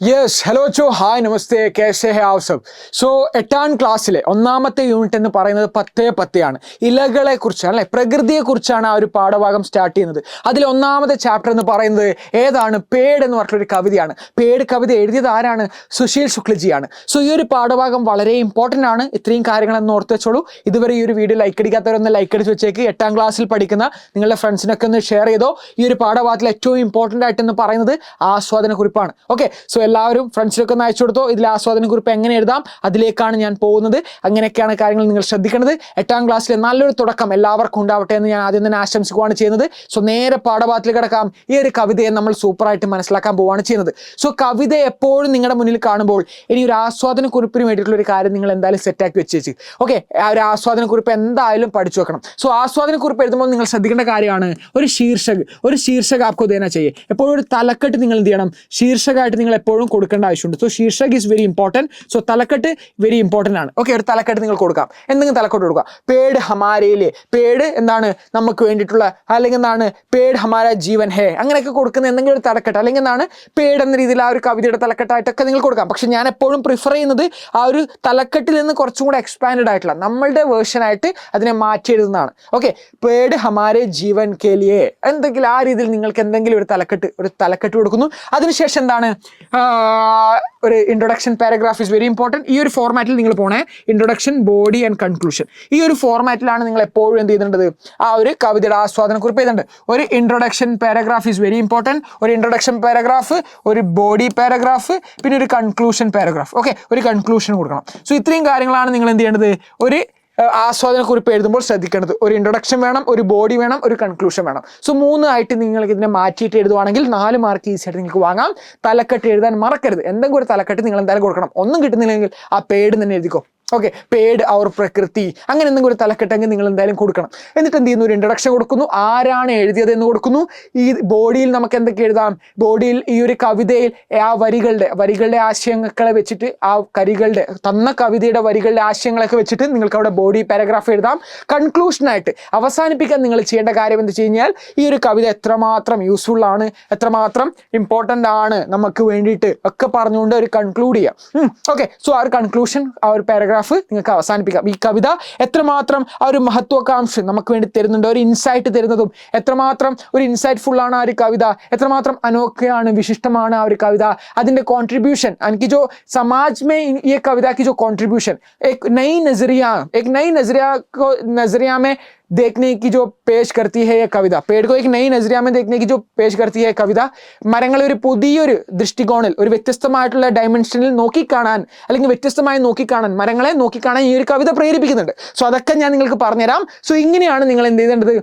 Yes hello ചോ hi നമസ്തേ കേസെ ഹെ ആവ് sub. So 8ാം ക്ലാസ്സിലെ ഒന്നാമത്തെ യൂണിറ്റ് എന്ന് പറയുന്നത് 10 ഇലകളെ കുറിച്ചാണ് അല്ലെ, പ്രകൃതിയെക്കുറിച്ചാണ് ആ ഒരു പാഠഭാഗം സ്റ്റാർട്ട് ചെയ്യുന്നത്. അതിൽ ഒന്നാമത്തെ ചാപ്റ്റർ എന്ന് പറയുന്നത് ഏതാണ്? പേട് എന്ന് പറഞ്ഞിട്ടൊരു കവിതയാണ്. പേട് കവിത എഴുതിയത് ആരാണ്? സുശീൽ ശുക്ലജിയാണ്. സോ ഈ ഒരു പാഠഭാഗം വളരെ ഇമ്പോർട്ടൻ്റ് ആണ്. ഇത്രയും കാര്യങ്ങളൊന്ന് ഓർത്ത് വെച്ചോളൂ. ഇതുവരെ ഈ ഒരു വീഡിയോ ലൈക്ക് അടിക്കാത്തവരൊന്ന് ലൈക്ക് അടിച്ച് വെച്ചേക്ക്. 8ാം ക്ലാസ്സിൽ പഠിക്കുന്ന നിങ്ങളുടെ ഫ്രണ്ട്സിനൊക്കെ ഒന്ന് ഷെയർ ചെയ്തോ. ഈ ഒരു പാഠഭാഗത്തിൽ ഏറ്റവും ഇമ്പോർട്ടൻ്റ് ആയിട്ടെന്ന് പറയുന്നത് ആസ്വാദന കുറിപ്പാണ്. ഓക്കെ, സോ എല്ലാവരും ഫ്രണ്ട്സിലൊക്കെ ഒന്ന് അയച്ചു കൊടുത്തോ. ഇതിൽ ആസ്വാദന കുറിപ്പ് എങ്ങനെ എഴുതാം അതിലേക്കാണ് ഞാൻ പോകുന്നത്. അങ്ങനെയൊക്കെയാണ് കാര്യങ്ങൾ നിങ്ങൾ ശ്രദ്ധിക്കേണ്ടത്. 8ാം ക്ലാസ്സിലെ നല്ലൊരു തുടക്കം എല്ലാവർക്കും ഉണ്ടാവട്ടെ എന്ന് ഞാൻ ആദ്യം തന്നെ ആശംസിക്കുകയാണ് ചെയ്യുന്നത്. സോ നേരെ പാഠഭാഗത്തിൽ കിടക്കാം. ഈ ഒരു കവിതയെ നമ്മൾ സൂപ്പറായിട്ട് മനസ്സിലാക്കാൻ പോവുകയാണ് ചെയ്യുന്നത്. സോ കവിത എപ്പോഴും നിങ്ങളുടെ മുന്നിൽ കാണുമ്പോൾ ഇനി ഒരു ആസ്വാദന കുറിപ്പിന് വേണ്ടിയിട്ടുള്ള ഒരു കാര്യം നിങ്ങൾ എന്തായാലും സെറ്റാക്കി വെച്ചേച്ച്. ഓക്കെ, ആ ഒരു ആസ്വാദന കുറിപ്പ് എന്തായാലും പഠിച്ചു വെക്കണം. സോ ആസ്വാദന കുറിപ്പ് എഴുതുമ്പോൾ നിങ്ങൾ ശ്രദ്ധിക്കേണ്ട കാര്യമാണ് ഒരു ശീർഷക ആപ്കോ ദേന ചെയ്യേ. എപ്പോഴും ഒരു തലക്കെട്ട് നിങ്ങൾ എന്ത് ചെയ്യണം? ശീർഷകമായിട്ട് നിങ്ങൾ എപ്പോഴും കൊടുക്കേണ്ട ആവശ്യമുണ്ട്. സോ ശീർഷക് ഈസ് വെരി ഇമ്പോർട്ടൻറ്റ്. സോ തലക്കെട്ട് വെരി ഇമ്പോർട്ടൻ്റ് ആണ്. ഓക്കെ, ഒരു തലക്കെട്ട് നിങ്ങൾ കൊടുക്കാം. എന്തെങ്കിലും തലക്കെട്ട് കൊടുക്കുക. പേട് ഹമാരയിലെ, പേട് എന്താണ്? നമുക്ക് വേണ്ടിയിട്ടുള്ള, അല്ലെങ്കിൽ എന്താണ്? പേട് ഹമാര ജീവൻ ഹേ, അങ്ങനെയൊക്കെ കൊടുക്കുന്ന എന്തെങ്കിലും ഒരു തലക്കെട്ട്, അല്ലെങ്കിൽ എന്താണ്? പേട് എന്ന രീതിയിൽ ആ ഒരു കവിതയുടെ തലക്കെട്ടായിട്ടൊക്കെ നിങ്ങൾ കൊടുക്കാം. പക്ഷെ ഞാൻ എപ്പോഴും പ്രിഫർ ചെയ്യുന്നത് ആ ഒരു തലക്കെട്ടിൽ നിന്ന് കുറച്ചും കൂടെ എക്സ്പാൻഡ് ആയിട്ടുള്ള നമ്മളുടെ വേർഷനായിട്ട് അതിനെ മാറ്റി എഴുതുന്നതാണ്. ഓക്കെ, പേട് ഹമാരെ ജീവൻ കേലിയെ, എന്തെങ്കിലും ആ രീതിയിൽ നിങ്ങൾക്ക് എന്തെങ്കിലും ഒരു തലക്കെട്ട് കൊടുക്കുന്നു. അതിനുശേഷം എന്താണ്? ഒരു introduction paragraph is very important. ഈ ഒരു ഫോർമാറ്റിൽ നിങ്ങൾ പോണേ. Introduction, body and conclusion. ഈ ഒരു ഫോർമാറ്റിലാണ് നിങ്ങൾ എപ്പോഴും എന്ത് ചെയ്തിട്ടുള്ളത്? ആ ഒരു കവിതയുടെ ആസ്വാദന കുറിപ്പ് എഴുതേണ്ടത്. ഒരു introduction paragraph is very important. ഒരു ഇൻട്രൊഡക്ഷൻ പാരഗ്രാഫ്, ഒരു ബോഡി പാരഗ്രാഫ്, പിന്നെ ഒരു കൺക്ലൂഷൻ പാരഗ്രാഫ്. ഓക്കെ, ഒരു കൺക്ലൂഷൻ കൊടുക്കണം. സോ ഇത്രയും കാര്യങ്ങളാണ് നിങ്ങൾ എന്ത് ചെയ്യേണ്ടത്? ഒരു ആസ്വാദന കുറിപ്പ് എഴുതുമ്പോൾ ശ്രദ്ധിക്കേണ്ടത്. ഒരു ഇൻട്രൊഡക്ഷൻ വേണം, ഒരു ബോഡി വേണം, ഒരു കൺക്ലൂഷൻ വേണം. സോ 3 ആയിട്ട് നിങ്ങൾക്ക് ഇതിനെ മാറ്റിയിട്ട് എഴുതുവാണെങ്കിൽ 4 മാർക്ക് ഈസി ആയിട്ട് നിങ്ങൾക്ക് വാങ്ങാം. തലക്കെട്ട് എഴുതാൻ മറക്കരുത്. എന്തെങ്കിലും ഒരു തലക്കെട്ട് നിങ്ങൾ എന്തായാലും കൊടുക്കണം. ഒന്നും കിട്ടുന്നില്ലെങ്കിൽ ആ പേട് തന്നെ എഴുതിക്കോ. ഓക്കെ, പേട് ഔർ പ്രകൃതി, അങ്ങനെ എന്തെങ്കിലും ഒരു തലക്കെട്ടെങ്കിൽ നിങ്ങൾ എന്തായാലും കൊടുക്കണം. എന്നിട്ട് എന്ത് ചെയ്യുന്നു? ഒരു ഇൻട്രൊഡക്ഷൻ കൊടുക്കുന്നു. ആരാണ് എഴുതിയത് എന്ന് കൊടുക്കുന്നു. ഈ ബോഡിയിൽ നമുക്ക് എന്തൊക്കെ എഴുതാം? ബോഡിയിൽ ഈ ഒരു കവിതയിൽ ആ വരികളുടെ ആശയങ്ങളെ വെച്ചിട്ട്, ആ തന്ന കവിതയുടെ വരികളുടെ ആശയങ്ങളൊക്കെ വെച്ചിട്ട് നിങ്ങൾക്ക് അവിടെ ബോഡി പാരഗ്രാഫ് എഴുതാം. കൺക്ലൂഷനായിട്ട് അവസാനിപ്പിക്കാൻ നിങ്ങൾ ചെയ്യേണ്ട കാര്യം എന്താ വെച്ച് കഴിഞ്ഞാൽ, ഈ ഒരു കവിത എത്രമാത്രം യൂസ്ഫുൾ ആണ്, എത്രമാത്രം ഇമ്പോർട്ടൻ്റ് ആണ് നമുക്ക് വേണ്ടിയിട്ട് ഒക്കെ പറഞ്ഞുകൊണ്ട് ഒരു കൺക്ലൂഡ് ചെയ്യാം. ഓക്കെ, സോ ആ ഒരു കൺക്ലൂഷൻ, ആ ഒരു പാരഗ്രാഫ് നിങ്ങൾക്ക് അവസാനിപ്പിക്കാം. ഈ കവിത എത്രമാത്രം ആ ഒരു മഹത്വാകാംക്ഷ നമുക്ക് വേണ്ടി തരുന്നുണ്ട്, ഒരു ഇൻസൈറ്റ് തരുന്നതും എത്രമാത്രം ഒരു ഇൻസൈറ്റ്ഫുൾ ആണ് ആ ഒരു കവിത, എത്രമാത്രം അനോഖയാണ്, വിശിഷ്ടമാണ് ആ ഒരു കവിത, അതിൻ്റെ കോൺട്രിബ്യൂഷൻ, എനിക്ക് जो समाज में ये कविता की जो कॉन्ट्रीब्यूशन, एक नई नजरिया में देखने की जो पेश करती है ये कविता, पेड़ को एक नई नजरिया में देखने की जो पेश करती है कविത, മരങ്ങളെ ഒരു പുതിയൊരു ദൃഷ്ടികോണിൽ, ഒരു വ്യത്യസ്തമായിട്ടുള്ള ഡയമെൻഷനിൽ നോക്കിക്കാണാൻ, അല്ലെങ്കിൽ വ്യത്യസ്തമായി നോക്കിക്കാണാൻ, മരങ്ങളെ നോക്കിക്കാണാൻ ഈ ഒരു കവിത പ്രേരിപ്പിക്കുന്നുണ്ട്. സോ അതൊക്കെ ഞാൻ നിങ്ങൾക്ക് പറഞ്ഞുതരാം. സോ ഇങ്ങനെയാണ് നിങ്ങൾ എന്ത് ചെയ്യേണ്ടത്?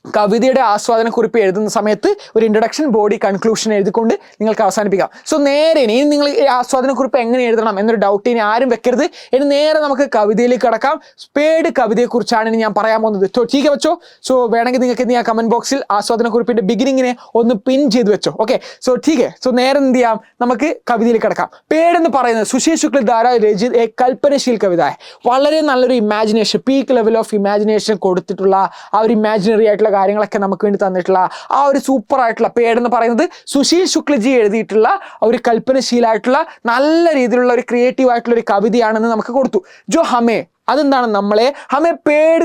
കവിതയുടെ ആസ്വാദന കുറിപ്പ് എഴുതുന്ന സമയത്ത് ഒരു ഇൻട്രൊഡക്ഷൻ, ബോഡി, കൺക്ലൂഷൻ എഴുതിക്കൊണ്ട് നിങ്ങൾക്ക് അവസാനിപ്പിക്കാം. സോ നേരെ ഇനി നിങ്ങൾ ഈ ആസ്വാദന കുറിപ്പ് എങ്ങനെ എഴുതണം എന്നൊരു ഡൗട്ട് ഇനി ആരും വെക്കരുത്. ഇനി നേരെ നമുക്ക് കവിതയിലേക്ക് കടക്കാം. പേട് കവിതയെക്കുറിച്ചാണ് ഇനി ഞാൻ പറയാൻ പോകുന്നത്. ടീക്ക് വെച്ചോ. സോ വേണമെങ്കിൽ നിങ്ങൾക്ക് എന്ത് ചെയ്യാം? കമന്റ് ബോക്സിൽ ആസ്വാദന കുറിപ്പിന്റെ ബിഗിനിങ്ങിനെ ഒന്ന് പിൻ ചെയ്ത് വെച്ചോ. ഓക്കെ, സോ ടീക്ക്. സോ നേരെ എന്ത് ചെയ്യാം? നമുക്ക് കവിതയിലേക്ക് കടക്കാം. പേട് എന്ന് പറയുന്നത് സുശീൽ ശുക്ല ദ്വാര രചിത കൽപ്പനശീൽ കവിത. വളരെ നല്ലൊരു imagination, peak level of imagination കൊടുത്തിട്ടുള്ള ആ ഒരു ഇമാജിനറി ആയിട്ടുള്ള കാര്യങ്ങളൊക്കെ നമുക്ക് വേണ്ടി തന്നിട്ടുള്ള ആ ഒരു സൂപ്പർ ആയിട്ടുള്ള പേട് എന്ന് പറയുന്നത് സുശീൽ ശുക്ലജി എഴുതിയിട്ടുള്ള ഒരു കൽപ്പനശീലമായിട്ടുള്ള നല്ല രീതിയിലുള്ള ഒരു ക്രിയേറ്റീവ് ആയിട്ടുള്ള ഒരു കവിതയാണെന്ന് നമുക്ക് കൊടുത്തു. ജോ ഹമേ, അതെന്താണ്? നമ്മളെ ഹമേ പേട്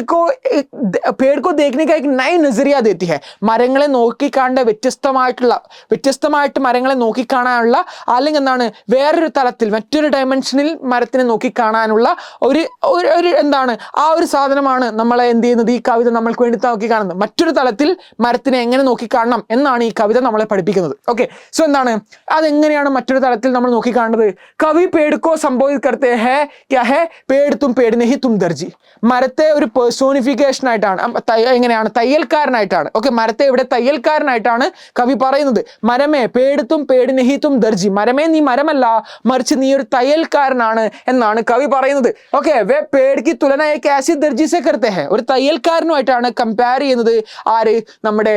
കോ ദേഖ്നെ കാ ഏക് നയി നസറിയ ദേത്തി ഹൈ. മരങ്ങളെ നോക്കിക്കാണേണ്ട വ്യത്യസ്തമായിട്ട് മരങ്ങളെ നോക്കിക്കാണാനുള്ള, അല്ലെങ്കിൽ എന്താണ്, വേറൊരു തലത്തിൽ, മറ്റൊരു ഡയമെൻഷനിൽ മരത്തിനെ നോക്കിക്കാണാനുള്ള ഒരു എന്താണ്, ആ ഒരു സാധനമാണ് നമ്മളെ എന്ത് ചെയ്യുന്നത്? ഈ കവിത നമ്മൾക്ക് വേണ്ടി നോക്കിക്കാണുന്നത്. മറ്റൊരു തലത്തിൽ മരത്തിനെ എങ്ങനെ നോക്കിക്കാണണം എന്നാണ് ഈ കവിത നമ്മളെ പഠിപ്പിക്കുന്നത്. ഓക്കെ, സോ എന്താണ്, അതെങ്ങനെയാണ് മറ്റൊരു തലത്തിൽ നമ്മൾ നോക്കിക്കാണുന്നത്? കവി പേട് കോ സംബോധിത് കർത്തേ ഹേ ക്യാ ഹേ പേട് തും പേട് തും ദർജി. മരത്തെ ഒരു പേഴ്സോണിഫിക്കേഷൻ ആയിട്ടാണ്, എങ്ങനെയാണ്? തയ്യൽക്കാരനായിട്ടാണ്. ഓക്കെ, മരത്തെ ഇവിടെ തയ്യൽക്കാരനായിട്ടാണ് കവി പറയുന്നത്. മരമേ പേടുത്തും പേട് നെഹിത്തും ദർജി, മരമേ നീ മരമല്ല, മറിച്ച് നീ ഒരു തയ്യൽക്കാരനാണ് എന്നാണ് കവി പറയുന്നത്. ഓക്കെ, വേ പേട് കി തുലന ഏക് ऐसी ദർജി സെ കർത്തേ ഹൈ. ഒരു തയ്യൽക്കാരനുമായിട്ടാണ് കമ്പയർ ചെയ്യുന്നത് ആര്? നമ്മുടെ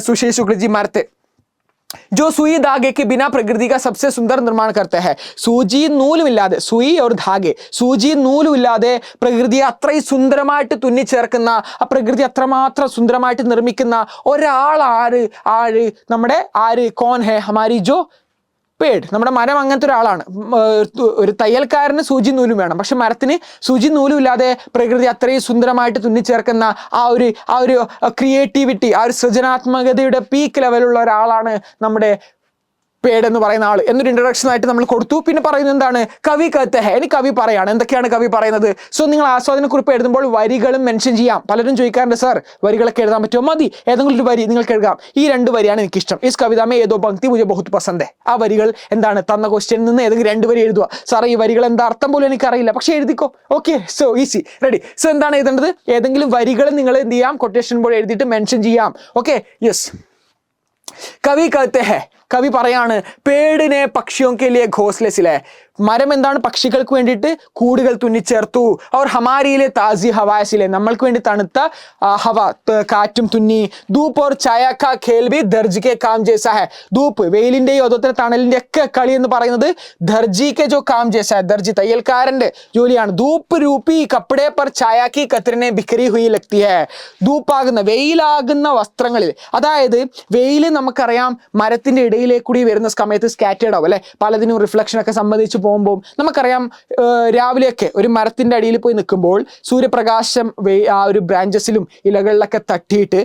സുശീൽ ശുക്ലജി മരത്തെ. जो सुई धागे के बिना प्रकृति का सबसे सुंदर निर्माण करते हैं. സൂചി നൂലുമില്ലാതെ, സുയി ഒരു ധാഗെ, സൂചി നൂലുമില്ലാതെ പ്രകൃതിയെ അത്രയും സുന്ദരമായിട്ട് തുന്നിച്ചേർക്കുന്ന, ആ പ്രകൃതി അത്രമാത്രം സുന്ദരമായിട്ട് നിർമ്മിക്കുന്ന ഒരാൾ ആര്? നമ്മുടെ ആര്? കോൺ ഹെ? ഹമാരി ജോ പേട്, നമ്മുടെ മരം അങ്ങനത്തെ ഒരാളാണ്. ഒരു തയ്യൽക്കാരന് സൂചി നൂലും വേണം, പക്ഷെ മരത്തിന് സൂചി നൂലും ഇല്ലാതെ പ്രകൃതി അത്രയും സുന്ദരമായിട്ട് തുന്നിച്ചേർക്കുന്ന ആ ഒരു ക്രിയേറ്റിവിറ്റി, ആ ഒരു സൃജനാത്മകതയുടെ പീക്ക് ലെവലുള്ള ഒരാളാണ് നമ്മുടെ പേട് എന്ന് പറയുന്ന ആൾ എന്നൊരു ഇൻട്രൊഡക്ഷൻ ആയിട്ട് നമ്മൾ കൊടുത്തു. പിന്നെ പറയുന്നത് എന്താണ്? കവി കത്തെ ഹെ. ഇനി കവി പറയാണ്. എന്തൊക്കെയാണ് കവി പറയുന്നത്? സോ നിങ്ങൾ ആസ്വാദനക്കുറിപ്പ് എഴുതുമ്പോൾ വരികളും മെൻഷൻ ചെയ്യാം. പലരും ചോദിക്കാറുണ്ട്, സാർ വരികളൊക്കെ എഴുതാൻ പറ്റുമോ? മതി, ഏതെങ്കിലും ഒരു വരി നിങ്ങൾക്ക് എഴുതാം. ഈ 2 വരിയാണ് എനിക്കിഷ്ടം. ഇസ് കവിതാമേ ഏതോ പങ്ക്തി മുझे बहुत पसंद है. ആ വരികൾ എന്താണ്? തന്ന ക്വസ്റ്റ്യനിൽ നിന്ന് ഏതെങ്കിലും 2 വരി എഴുതുക. സാർ ഈ വരികൾ എന്താ അർത്ഥം പോലും എനിക്കറിയില്ല, പക്ഷേ എഴുതിക്കോ. Okay, so easy, ready. So എന്താണ് എഴുതേണ്ടത്? ഏതെങ്കിലും വരികൾ നിങ്ങൾ എന്ത് ചെയ്യാം? കൊട്ടേഷൻ ബോർഡ് എഴുതിയിട്ട് മെൻഷൻ ചെയ്യാം. Okay, yes. കവി कहते हैं, കവി പറയാണ്, പേടിനെ പക്ഷിയോं के लिए घोंसले सिलाए. മരം എന്താണ്? പക്ഷികൾക്ക് വേണ്ടിയിട്ട് കൂടുകൾ തുന്നിച്ചേർത്തു. അവർ ഹമാരിയിലെ താസി ഹവാസിലെ, നമ്മൾക്ക് വേണ്ടി തണുത്ത ഹവ കാറ്റും തുന്നി. ധൂപ്പ് ഓർ ഛായ കാ ഖേൽ ഭി ദർജി കെ കാം ജൈസാ ഹൈ. ധൂപ്പ് വെയിലിന്റെയും അതുപോലെ തണലിന്റെ ഒക്കെ കളി എന്ന് പറയുന്നത് ദർജി കെ ജോ കാം ജൈസാ ഹൈ. ദർജി തയ്യൽക്കാരന്റെ ജോലിയാണ്. ധൂപ്പ് രൂപി കപ്പടെ പർ ഛായ കി കത്രിനെ ബിഖരി ഹുയി ലഗ്തി ഹൈ. ധൂപ്പാകുന്ന വെയിലാകുന്ന വസ്ത്രങ്ങളിൽ, അതായത് വെയിൽ നമുക്കറിയാം മരത്തിന്റെ ഇടയിലേക്ക് കൂടി വരുന്ന സമയത്ത് സ്കാറ്റേർഡ് ആവും അല്ലെ, പലതിനും റിഫ്ലക്ഷൻ ഒക്കെ സംബന്ധിച്ച് പോകുമ്പോൾ നമുക്കറിയാം രാവിലെയൊക്കെ ഒരു മരത്തിന്റെ അടിയിൽ പോയി നിൽക്കുമ്പോൾ സൂര്യപ്രകാശം ആ ഒരു ബ്രാഞ്ചസിലും ഇലകളിലൊക്കെ തട്ടിയിട്ട്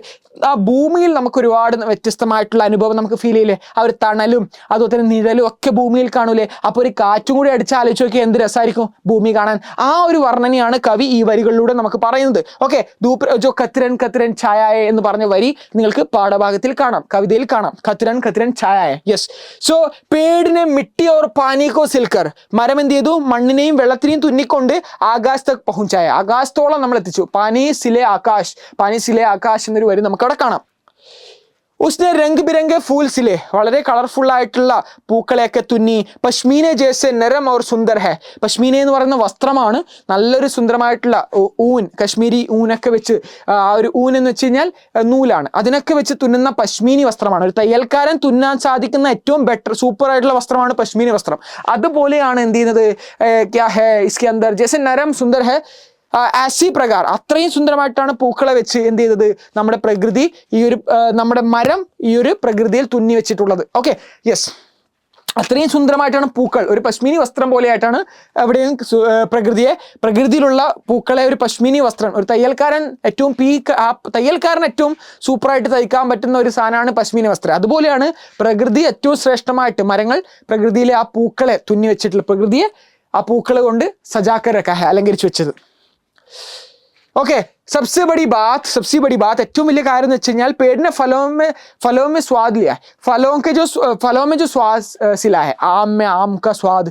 ആ ഭൂമിയിൽ നമുക്ക് ഒരുപാട് വ്യത്യസ്തമായിട്ടുള്ള അനുഭവം നമുക്ക് ഫീൽ ചെയ്യില്ലേ? ആ ഒരു തണലും അതുപോലെ തന്നെ നിഴലും ഒക്കെ ഭൂമിയിൽ കാണൂലേ? അപ്പോൾ ഒരു കാറ്റും കൂടി അടിച്ച് ആലോചിച്ച് നോക്കി എന്ത് രസമായിരിക്കും ഭൂമി കാണാൻ. ആ ഒരു വർണ്ണനയാണ് കവി ഈ വരികളിലൂടെ നമുക്ക് പറയുന്നത്. ഓക്കെ, ധൂപ് ജോ കത്തിരൻ കത്തിരൻ ഛായായ എന്ന് പറഞ്ഞ വരി നിങ്ങൾക്ക് പാഠഭാഗത്തിൽ കാണാം, കവിതയിൽ കാണാം. കത്തിരൻ കത്തിരൻ ഛായായ. യെസ്. സോ പേടിനെ മിട്ടി ഓർ പാനി കോ സിൽക്കർ, മരം എന്ത് ചെയ്തു? മണ്ണിനെയും വെള്ളത്തിനെയും തുന്നിക്കൊണ്ട് ആകാശ് തക് പഹുഞ്ചായ, ആകാശത്തോളം നമ്മൾ എത്തിച്ചു. പാനി സിലെ ആകാശ്, പാനി സിലെ ആകാശ് എന്നൊരു വരി നമുക്ക് അവിടെ കാണാം. ഉസ്നെ രംഗ് ബിരംഗെ ഫൂൽ സിലെ, വളരെ കളർഫുൾ ആയിട്ടുള്ള പൂക്കളെയൊക്കെ തുന്നി. പശ്മീനെ ജേസെ നരം ഓർ സുന്ദർ ഹെ, പശ്മീന എന്ന് പറയുന്ന വസ്ത്രമാണ്, നല്ലൊരു സുന്ദരമായിട്ടുള്ള ഊൻ, കശ്മീരി ഊനൊക്കെ വെച്ച്, ആ ഒരു ഊൻ എന്ന് വെച്ച് കഴിഞ്ഞാൽ നൂലാണ്, അതിനൊക്കെ വെച്ച് തുന്നുന്ന പശ്മീനി വസ്ത്രമാണ്. ഒരു തയ്യൽക്കാരൻ തുന്നാൻ സാധിക്കുന്ന ഏറ്റവും ബെറ്റർ സൂപ്പർ ആയിട്ടുള്ള വസ്ത്രമാണ് പശ്മീനി വസ്ത്രം. അതുപോലെയാണ് എന്ത് ചെയ്യുന്നത്? ക്യാ ഹെ ഇസ്കെ അന്തർ ജേസെ നരം സുന്ദർ ഹെ ആസി പ്രകാർ, അത്രയും സുന്ദരമായിട്ടാണ് പൂക്കളെ വെച്ച് എന്ത് ചെയ്തത്? നമ്മുടെ പ്രകൃതി നമ്മുടെ മരം ഈ ഒരു പ്രകൃതിയിൽ തുന്നി വെച്ചിട്ടുള്ളത്. Okay, yes. അത്രയും സുന്ദരമായിട്ടാണ് പൂക്കൾ, ഒരു പശ്മീനി വസ്ത്രം പോലെയായിട്ടാണ് എവിടെയും പ്രകൃതിയിലുള്ള പൂക്കളെ ഒരു പശ്മീനി വസ്ത്രം, ഒരു തയ്യൽക്കാരൻ ഏറ്റവും തയ്യൽക്കാരൻ ഏറ്റവും സൂപ്പറായിട്ട് തയ്ക്കാൻ പറ്റുന്ന ഒരു സാധനമാണ് പശ്മീനി വസ്ത്രം. അതുപോലെയാണ് പ്രകൃതി ഏറ്റവും ശ്രേഷ്ഠമായിട്ട് മരങ്ങൾ പ്രകൃതിയിലെ ആ പൂക്കളെ തുന്നി വെച്ചിട്ടുള്ള, പ്രകൃതിയെ ആ പൂക്കൾ കൊണ്ട് സജാക്കരൊക്കെ അലങ്കരിച്ചു വെച്ചത്. ഓക്കെ, सबसे बड़ी बात ഏറ്റവും വലിയ കാര്യം എന്ന് വെച്ച് കഴിഞ്ഞാൽ पेड़ ने फलों में स्वाद लिया है. फलों में जो स्वाद सिला है. आम में आम का स्वाद,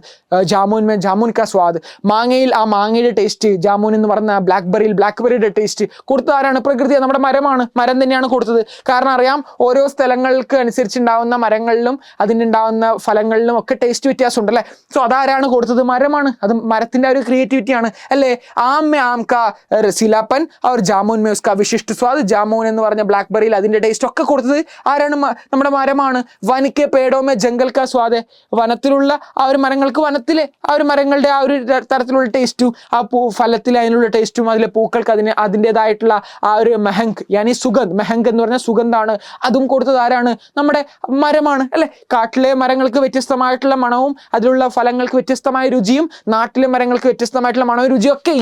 जामुन में जामुन का स्वाद, മാങ്ങയിൽ ആ മാങ്ങയുടെ ടേസ്റ്റ്, ജാമുൻ എന്ന് പറഞ്ഞ ബ്ലാക്ക്ബെറിയുടെ ടേസ്റ്റ് കൊടുത്തത് ആരാണ്? പ്രകൃതി, നമ്മുടെ മരമാണ്. മരം തന്നെയാണ് കൊടുത്തത്. കാരണം അറിയാം, ഓരോ സ്ഥലങ്ങൾക്ക് അനുസരിച്ചുണ്ടാവുന്ന മരങ്ങളിലും അതിനുണ്ടാവുന്ന ഫലങ്ങളിലും ഒക്കെ ടേസ്റ്റ് വ്യത്യാസം ഉണ്ടല്ലേ. സോ അതാരാണ് കൊടുത്തത്? മരമാണ്. അത് മരത്തിന്റെ ഒരു ക്രിയേറ്റിവിറ്റിയാണ് അല്ലേ. ആം മേ ആം കാ രസീലാപ്പൻ और जामुन में उसका विशिष्ट स्वाद, जामुन എന്ന് പറഞ്ഞ ബ്ലാക്ക്ബെറിയിൽ അതിന്റെ ടേസ്റ്റ് ഒക്കെ കൊടുത്തത് ആരാണ്? നമ്മുടെ മരമാണ്. വൻ കെ പേടോ മേ ജംഗൽ കാ സ്വാദ്, വനത്തിലുള്ള ആ ഒരു മരങ്ങൾക്ക് വനത്തിലെ ആ ഒരു മരങ്ങളുടെ ആ ഒരു തരത്തിലുള്ള ടേസ്റ്റും ആ ഫലത്തിൽ അതിനുള്ള ടേസ്റ്റും അതിലെ പൂക്കൾക്ക് അതിൻ്റെതായിട്ടുള്ള ആ ഒരു മെഹങ്ക് യാനി സുഗന്ധ്, മെഹങ്ക് എന്ന് പറഞ്ഞ സുഗന്ധാണ്, അതും കൊടുത്തത് ആരാണ്? നമ്മുടെ മരമാണ് അല്ലെ. കാട്ടിലെ മരങ്ങൾക്ക് വ്യത്യസ്തമായിട്ടുള്ള മണവും അതിലുള്ള ഫലങ്ങൾക്ക് വ്യത്യസ്തമായ രുചിയും നാട്ടിലെ മരങ്ങൾക്ക് വ്യത്യസ്തമായിട്ടുള്ള മണവും രുചിയും ഒക്കെ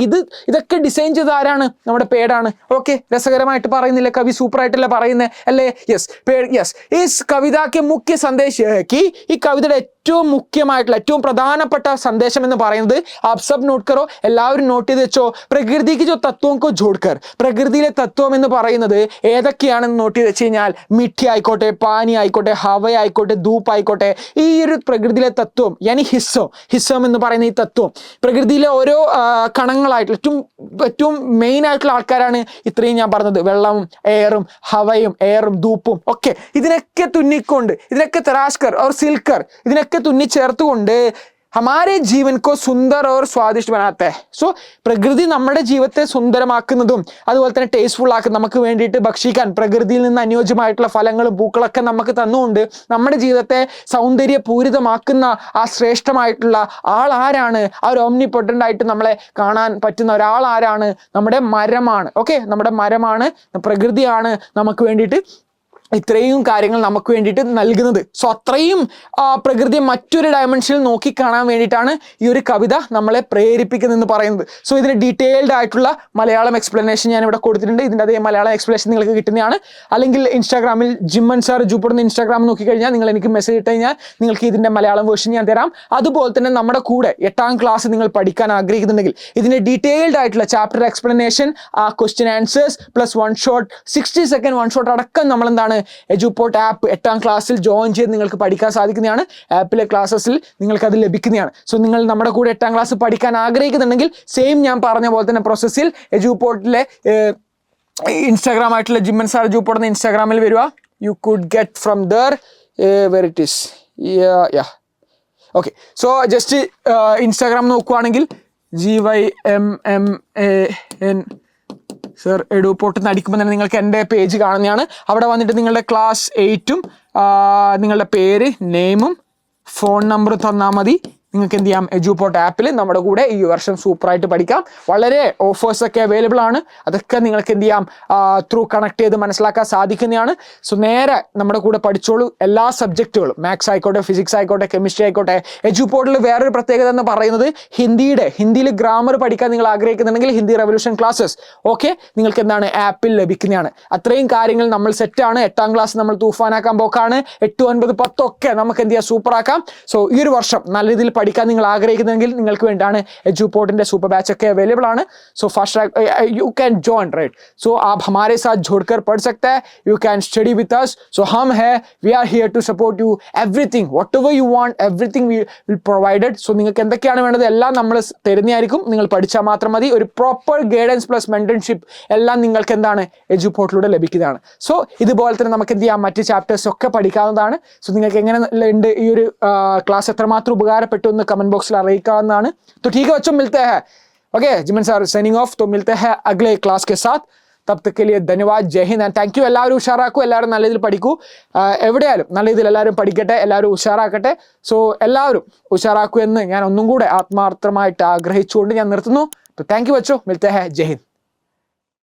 ഇതൊക്കെ ഡിസൈൻ ചെയ്ത ആരാണ്? നമ്മുടെ പേടാണ്. ഓക്കെ, രസകരമായിട്ട് പറയുന്നില്ല കവി? സൂപ്പർ ആയിട്ടല്ലേ പറയുന്നത് അല്ലേ? യെസ്, പേട്. യെസ്, ഈ കവിതയ്ക്ക് മുഖ്യ സന്ദേശം ഈ കവിതയുടെ ഏറ്റവും മുഖ്യമായിട്ടുള്ള ഏറ്റവും പ്രധാനപ്പെട്ട സന്ദേശം എന്ന് പറയുന്നത് ആപ് സബ് നോട്ട് കറോ, എല്ലാവരും നോട്ട് ചെയ്ത് വെച്ചോ. പ്രകൃതിക്ക് ജോ തത്വം കോ ജോഡ്കർ, പ്രകൃതിയിലെ തത്വം എന്ന് പറയുന്നത് ഏതൊക്കെയാണെന്ന് നോട്ട് ചെയ്ത് വെച്ച് കഴിഞ്ഞാൽ മിഠി ആയിക്കോട്ടെ, പാനി ആയിക്കോട്ടെ, ഹവ ആയിക്കോട്ടെ, ധൂപ്പ് ആയിക്കോട്ടെ, ഈ ഒരു പ്രകൃതിയിലെ തത്വം യാനി ഹിസ്സം എന്ന് പറയുന്ന ഈ തത്വം പ്രകൃതിയിലെ ഓരോ കണങ്ങളായിട്ടുള്ള ഏറ്റവും മെയിൻ ആയിട്ടുള്ള ആൾക്കാരാണ് ഇത്രയും ഞാൻ പറഞ്ഞത്. വെള്ളവും എയറും ഹവയും എയറും ധൂപ്പും ഒക്കെ ഇതിനൊക്കെ തുന്നിക്കൊണ്ട്, ഇതിനൊക്കെ തരാഷ്കർ ഓർ സിൽക്കർ, ഇതിനൊക്കെ തുന്നിച്ചേർത്തുകൊണ്ട് ഹമാരെ ജീവൻ കോ സുന്ദർ ഓർ സ്വാദിഷ്ട ബനാത്തെ. സോ പ്രകൃതി നമ്മുടെ ജീവിതത്തെ സുന്ദരമാക്കുന്നതും അതുപോലെ തന്നെ ടേസ്റ്റ്ഫുൾ ആക്കും, നമുക്ക് വേണ്ടിയിട്ട് ഭക്ഷിക്കാൻ പ്രകൃതിയിൽ നിന്ന് അനുയോജ്യമായിട്ടുള്ള ഫലങ്ങളും പൂക്കളൊക്കെ നമുക്ക് തന്നുകൊണ്ട് നമ്മുടെ ജീവിതത്തെ സൗന്ദര്യപൂരിതമാക്കുന്ന ആ ശ്രേഷ്ഠമായിട്ടുള്ള ആൾ ആരാണ്? ആ ഒരു ഓംനിപൊട്ടൻ്റ് ആയിട്ട് നമ്മളെ കാണാൻ പറ്റുന്ന ഒരാൾ ആരാണ്? നമ്മുടെ മരമാണ്. ഓക്കെ, നമ്മുടെ മരമാണ്, പ്രകൃതിയാണ് നമുക്ക് വേണ്ടിയിട്ട് ഇത്രയും കാര്യങ്ങൾ നമുക്ക് വേണ്ടിയിട്ട് നൽകുന്നത്. സോ അത്രയും പ്രകൃതിയെ മറ്റൊരു ഡയമെൻഷനിൽ നോക്കിക്കാണാൻ വേണ്ടിയിട്ടാണ് ഈ ഒരു കവിത നമ്മളെ പ്രേരിപ്പിക്കുന്നതെന്ന് പറയുന്നത്. സോ ഇതിന് ഡീറ്റെയിൽഡ് ആയിട്ടുള്ള മലയാളം എക്സ്പ്ലനേഷൻ ഞാൻ ഇവിടെ കൊടുത്തിട്ടുണ്ട്. ഇതിൻ്റെ അതേ മലയാളം എക്സ്പ്ലനേഷൻ നിങ്ങൾക്ക് കിട്ടുന്നതാണ്. അല്ലെങ്കിൽ ഇൻസ്റ്റാഗ്രാമിൽ ജിമ്മൻ സാർ ജൂപ്പടുന്ന ഇൻസ്റ്റാഗ്രാം നോക്കിക്കഴിഞ്ഞാൽ നിങ്ങൾ എനിക്ക് മെസ്സേജ് ഇട്ട് കഴിഞ്ഞാൽ നിങ്ങൾക്ക് ഇതിൻ്റെ മലയാളം വേർഷൻ ഞാൻ തരാം. അതുപോലെ തന്നെ നമ്മുടെ കൂടെ 8ാം ക്ലാസ് നിങ്ങൾ പഠിക്കാൻ ആഗ്രഹിക്കുന്നുണ്ടെങ്കിൽ ഇതിൻ്റെ ഡീറ്റെയിൽഡ് ആയിട്ടുള്ള chapter explanation, question answers plus 1 shot 60 second 1 shot അടക്കം നമ്മൾ എന്താണ് എജുപോർട്ട് ആപ്പ് 8ാം ക്ലാസ്സിൽ ജോയിൻ ചെയ്ത് നിങ്ങൾക്ക് പഠിക്കാൻ സാധിക്കുന്നതാണ്. ആപ്പിലെ ക്ലാസ്സസിൽ നിങ്ങൾക്ക് അത് ലഭിക്കുന്നതാണ്. സോ നിങ്ങൾ നമ്മുടെ കൂടെ 8ാം ക്ലാസ് പഠിക്കാൻ ആഗ്രഹിക്കുന്നുണ്ടെങ്കിൽ സെയിം ഞാൻ പറഞ്ഞ പോലെ തന്നെ പ്രോസസ്സിൽ എജുപോർട്ടിലെ ഇൻസ്റ്റാഗ്രാം ആയിട്ടുള്ള ജിമ്മൻ സാർ ജൂപ്പോർട്ട് എന്ന ഇൻസ്റ്റാഗ്രാമിൽ വരിക. You could get from there where it is okay. So just Instagram നോക്കുവാണെങ്കിൽ GYMMAN സർ എഡുപോർട്ട് എന്ന് അടിക്കുമ്പോൾ തന്നെ നിങ്ങൾക്ക് എൻ്റെ പേജ് കാണുന്നതാണ്. അവിടെ വന്നിട്ട് നിങ്ങളുടെ ക്ലാസ് 8ഉം നിങ്ങളുടെ പേര്, നെയിമും ഫോൺ നമ്പറും തന്നാൽ മതി. നിങ്ങൾക്ക് എന്ത് ചെയ്യാം, എജുപോർട്ട് ആപ്പിൽ നമ്മുടെ കൂടെ ഈ വർഷം സൂപ്പറായിട്ട് പഠിക്കാം. വളരെ ഓഫേഴ്സൊക്കെ അവൈലബിൾ ആണ്. അതൊക്കെ നിങ്ങൾക്ക് എന്ത് ചെയ്യാം, ത്രൂ കണക്ട് ചെയ്ത് മനസ്സിലാക്കാൻ സാധിക്കുന്നതാണ്. സോ നേരെ നമ്മുടെ കൂടെ പഠിച്ചോളൂ. എല്ലാ സബ്ജക്റ്റുകളും, മാത്സ് ആയിക്കോട്ടെ, ഫിസിക്സ് ആയിക്കോട്ടെ, കെമിസ്ട്രി ആയിക്കോട്ടെ. എജുപോർട്ടിൽ വേറൊരു പ്രത്യേകത എന്ന് പറയുന്നത് ഹിന്ദിയിൽ ഗ്രാമർ പഠിക്കാൻ നിങ്ങൾ ആഗ്രഹിക്കുന്നുണ്ടെങ്കിൽ ഹിന്ദി റെവല്യൂഷൻ ക്ലാസ്സസ് ഓക്കെ നിങ്ങൾക്ക് എന്താണ് ആപ്പിൽ ലഭിക്കുന്നതാണ്. അത്രയും കാര്യങ്ങൾ നമ്മൾ സെറ്റാണ്. 8ാം ക്ലാസ് നമ്മൾ തൂഫാനാക്കാൻ പോക്കാണ്. 8, 9, 10 ഒക്കെ നമുക്ക് എന്ത് ചെയ്യാം, സൂപ്പറാക്കാം. സോ ഈ ഒരു വർഷം നല്ല രീതിയിൽ പഠിക്കാൻ നിങ്ങൾ ആഗ്രഹിക്കുന്നെങ്കിൽ നിങ്ങൾക്ക് വേണ്ടിയാണ് എജുപോർട്ടിന്റെ സൂപ്പർ ബാച്ച് ഒക്കെ അവൈലബിൾ ആണ്. So fast track you can join right. So आप हमारे साथ जुड़कर पढ़ सकते हैं. You can study with us. So हम है, we are here to support you. Everything whatever you want, everything we will provided. So നിങ്ങൾക്ക് എന്തൊക്കെയാണ് വേണ്ടത് എല്ലാം നമ്മൾ തരുന്നതായിരിക്കും. നിങ്ങൾ പഠിച്ചാൽ മാത്രം മതി. ഒരു പ്രോപ്പർ ഗൈഡൻസ് പ്ലസ് മെന്റർഷിപ്പ് എല്ലാം നിങ്ങൾക്ക് എന്താണ് എജുപോർട്ടിലൂടെ ലഭിക്കുന്നതാണ്. സോ ഇതുപോലെ തന്നെ നമുക്ക് എന്ത് ചെയ്യാം, മറ്റ് ചാപ്റ്റേഴ്സ് ഒക്കെ പഠിക്കാവുന്നതാണ്. സോ നിങ്ങൾക്ക് എങ്ങനെ ഉണ്ട് ഈ ഒരു ക്ലാസ് എത്രമാത്രം ഉപകാരപ്പെട്ടു എന്ന് കമന്റ് ബോക്സിൽ അറിയിക്കാവുന്നതാണ്. तो ठीक है बच्चों, मिलते हैं. ओके जिमन सर साइनिंग ऑफ. तो मिलते हैं अगले क्लास के साथ. तब तक के लिए धन्यवाद. जय हिंद ആൻഡ് താങ്ക് യു. എല്ലാവരും ഉഷാറാക്കൂ, എല്ലാവരും നല്ല രീതിയിൽ പഠിക്കൂ. എവിടെയായാലും നല്ല രീതിയിൽ എല്ലാവരും പഠിക്കട്ടെ, എല്ലാവരും ഉഷാറാക്കട്ടെ. സോ എല്ലാവരും ഉഷാറാക്കൂ എന്ന് ഞാൻ ഒന്നും കൂടെ ആത്മാർത്ഥമായിട്ട് ആഗ്രഹിച്ചുകൊണ്ട് ഞാൻ നിർത്തുന്നു. तो थैंक यू बच्चों, मिलते हैं. जय हिंद.